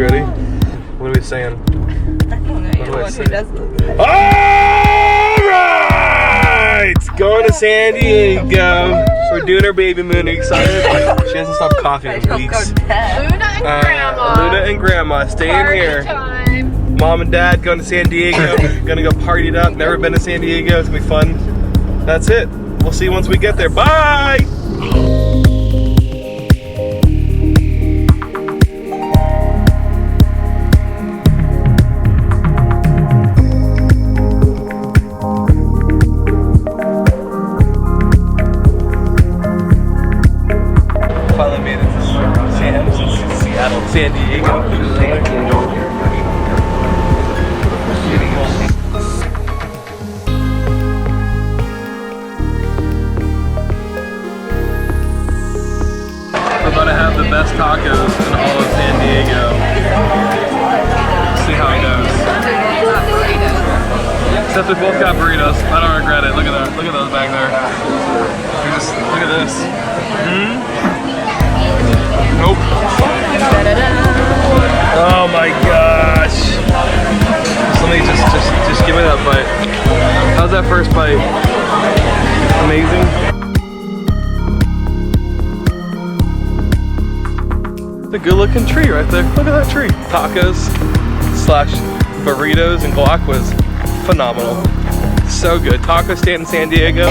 You ready? What are we saying? I don't know. You're the one who does this. Alright! Going to San Diego. We're doing our baby moon. Are you excited? She hasn't stopped coughing in weeks. Luna and Grandma. Luna and Grandma staying Party here. time. Mom and Dad going to San Diego. Gonna go party it up. Never been to San Diego. It's gonna be fun. That's it. We'll see you once we get there. Bye! Finally made it to San Diego. We're about to have the best tacos in all of San Diego. See how it goes. Except we both got burritos. I don't regret it. Look at that. Look at those back there. Look at this. Nope. Oh my gosh. So let me just give me that bite. How's that first bite? Amazing. It's a good looking tree right there. Look at that tree. Tacos slash burritos and guac was phenomenal. So good. Taco stand in San Diego.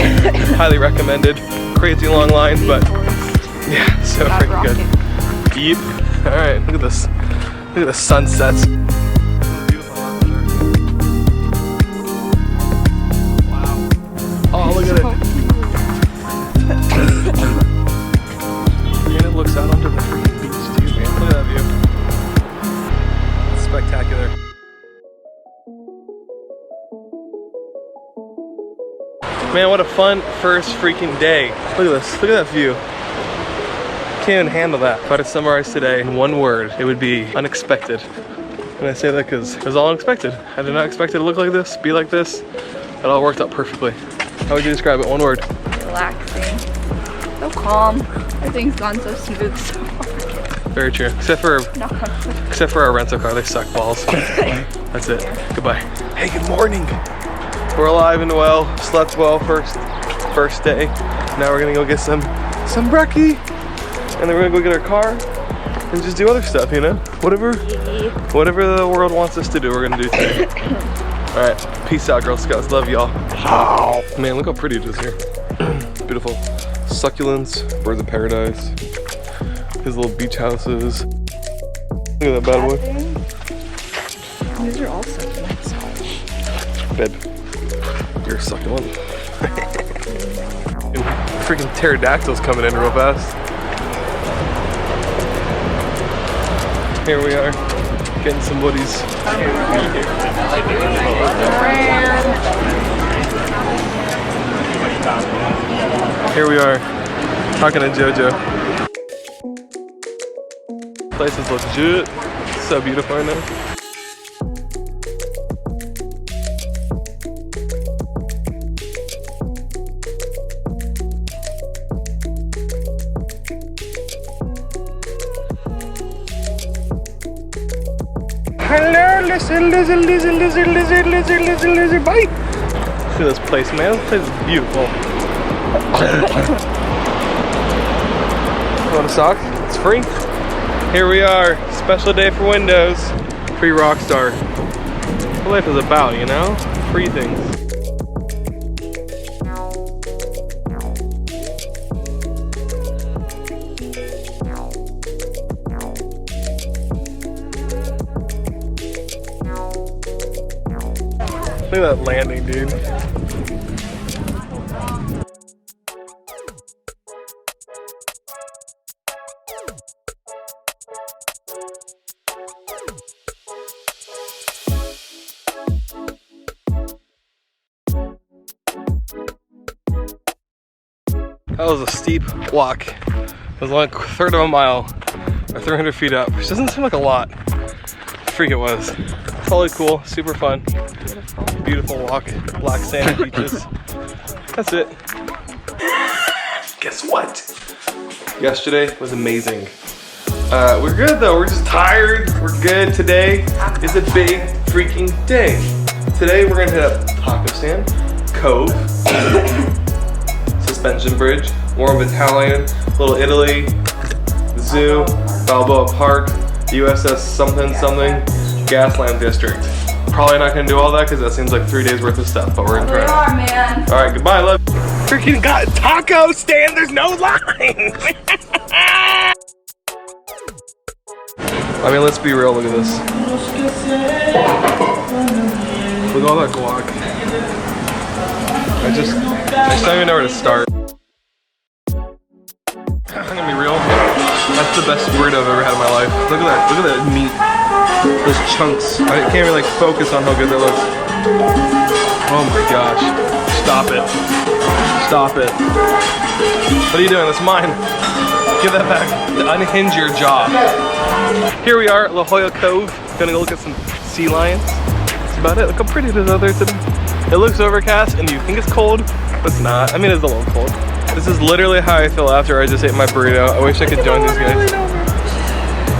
Highly recommended. Crazy long line, but yeah, so freaking good. Yep. Alright, look at this. Look at the sunsets. Wow. Oh, look at it. And it looks out onto the freaking beach too, man. Look at that view. It's spectacular. Man, what a fun first freaking day. Look at this. Look at that view. Can't even handle that. If I had to summarize today in one word, it would be unexpected. And I say that because it was all unexpected. I did not expect it to look like this, be like this. It all worked out perfectly. How would you describe it? One word. Relaxing. So calm. Everything's gone so smooth so far. Very true. Except for our rental car, they suck balls. That's it. Goodbye. Hey, good morning. We're alive and well. Slept well first day. Now we're gonna go get some brekkie. And then we're gonna go get our car and just do other stuff, you know? Whatever the world wants us to do, we're gonna do today. All right, peace out, Girl Scouts. Love y'all. Man, look how pretty it is here. Beautiful succulents, birds of paradise. His little beach houses. Look at that bad boy. These are all succulents. Babe, you're a succulent. Freaking pterodactyls coming in real fast. Here we are, getting some woodies. Here we are, talking to JoJo. Place is legit. So beautiful right now. Hello, lizard, bite! Look at this place, man. This place is beautiful. Want a sock? It's free. Here we are. Special day for Windows. Free Rockstar. What life is about, you know? Free things. Look at that landing, dude. That was a steep walk. It was like a third of a mile, or 300 feet up, which doesn't seem like a lot. Freak it was. Totally cool, super fun. Beautiful walk, black sand beaches. That's it. Guess what? Yesterday was amazing. We're good though, we're just tired. We're good. Today is a big freaking day. Today we're gonna hit up Taco Stand, Cove, Suspension Bridge, Warm Battalion, Little Italy, Zoo, Balboa Park, USS something something, Gaslamp District. Probably not gonna do all that because that seems like 3 days worth of stuff, but we're gonna try. We are, man. All right, goodbye, love. Freaking got Taco Stand, there's no line. I mean, let's be real, look at this. Look at all that guac. I just don't even know where to start. I'm gonna be real. That's the best burrito I've ever had in my life. Look at that meat. Those chunks. I can't even like focus on how good that looks. Oh my gosh. Stop it. Stop it. What are you doing? That's mine. Give that back. Unhinge your jaw. Here we are at La Jolla Cove. Gonna go look at some sea lions. That's about it. Look how pretty it is out there today. It looks overcast and you think it's cold, but it's not. I mean, it's a little cold. This is literally how I feel after I just ate my burrito. I wish I could join these guys.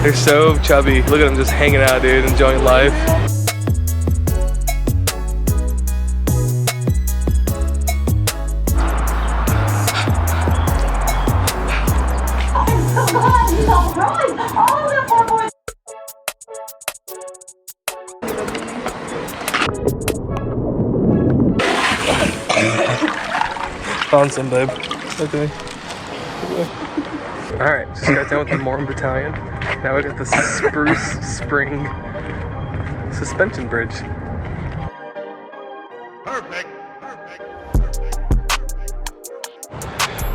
They're so chubby. Look at them just hanging out, dude, enjoying life. Found some, babe. Okay. Alright, just got done with the Warm Battalion. Now we got the Spruce Spring Suspension Bridge. Perfect.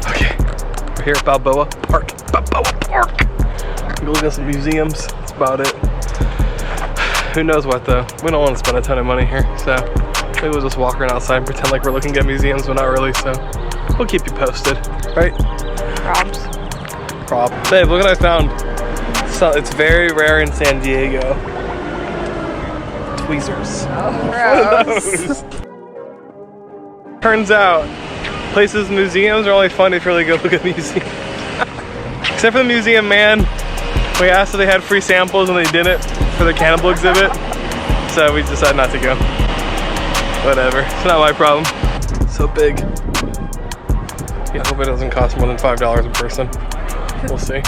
Okay, we're here at Balboa Park. Balboa Park! Go look at some museums. That's about it. Who knows what though? We don't want to spend a ton of money here, so maybe we'll just walk around outside and pretend like we're looking at museums, but not really, so we'll keep you posted, right? Prob. Babe, look what I found. So, it's very rare in San Diego. Tweezers. Oh, gross. Turns out, places, museums are only fun if you really go look at museums. Except for the museum man. We asked if they had free samples and they didn't for the cannibal exhibit. So we decided not to go. Whatever, it's not my problem. So big. Yeah, I hope it doesn't cost more than $5 a person. We'll see.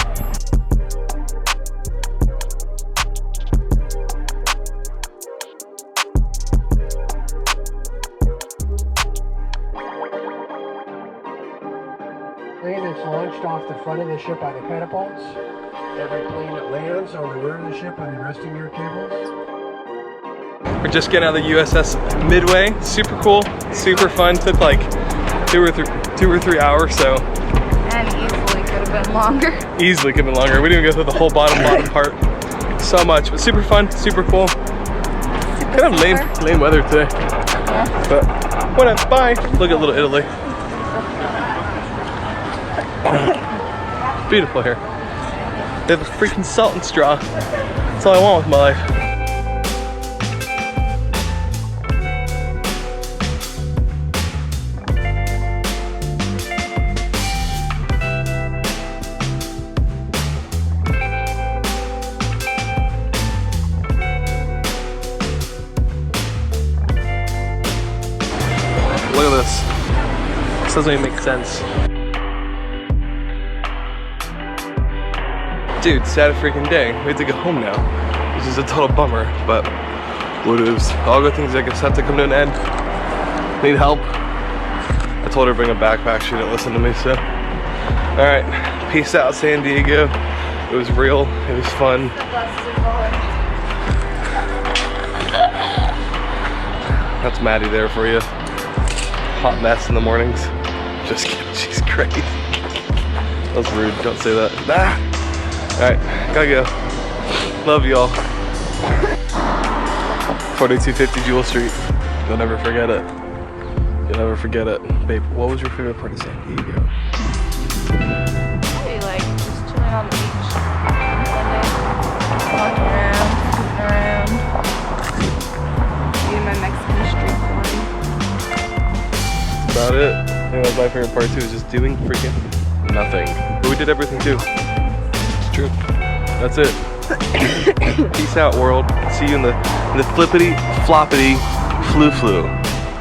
Plane that's launched off the front of the ship by the catapults. Every plane that lands on the rear of the ship on the resting gear cables. We're just getting out of the USS Midway. Super cool, super fun. Took like 2 or 3 hours, so. And easily could have been longer. Easily could have been longer. We didn't even go through the whole bottom part. So much, but super fun, super cool. Kind of lame weather today. Yeah. But whatever, bye. Look at Little Italy. It's beautiful here. They have a freaking salt and straw. That's all I want with my life. Look at this. This doesn't even make sense. Dude, sad freaking day. We have to go home now, which is a total bummer, but what is? All good things I guess have to come to an end. Need help? I told her to bring a backpack. She didn't listen to me, so. All right, peace out, San Diego. It was real. It was fun. That's Maddi there for you. Hot mess in the mornings. Just kidding, she's great. That's rude, don't say that. Ah! Alright, gotta go. Love y'all. 4250 Jewel Street. You'll never forget it. You'll never forget it. Babe, what was your favorite part of San Diego? Probably like just chilling on the beach on Sunday. Walking around, scooping around. Eating my Mexican street corn. That's about it. I think that was my favorite part too, is just doing freaking nothing. But we did everything too. It's true. That's it. Peace out, world. See you in the flippity floppity flu.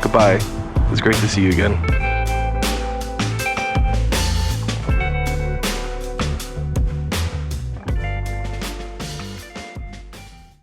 Goodbye. It was great to see you again.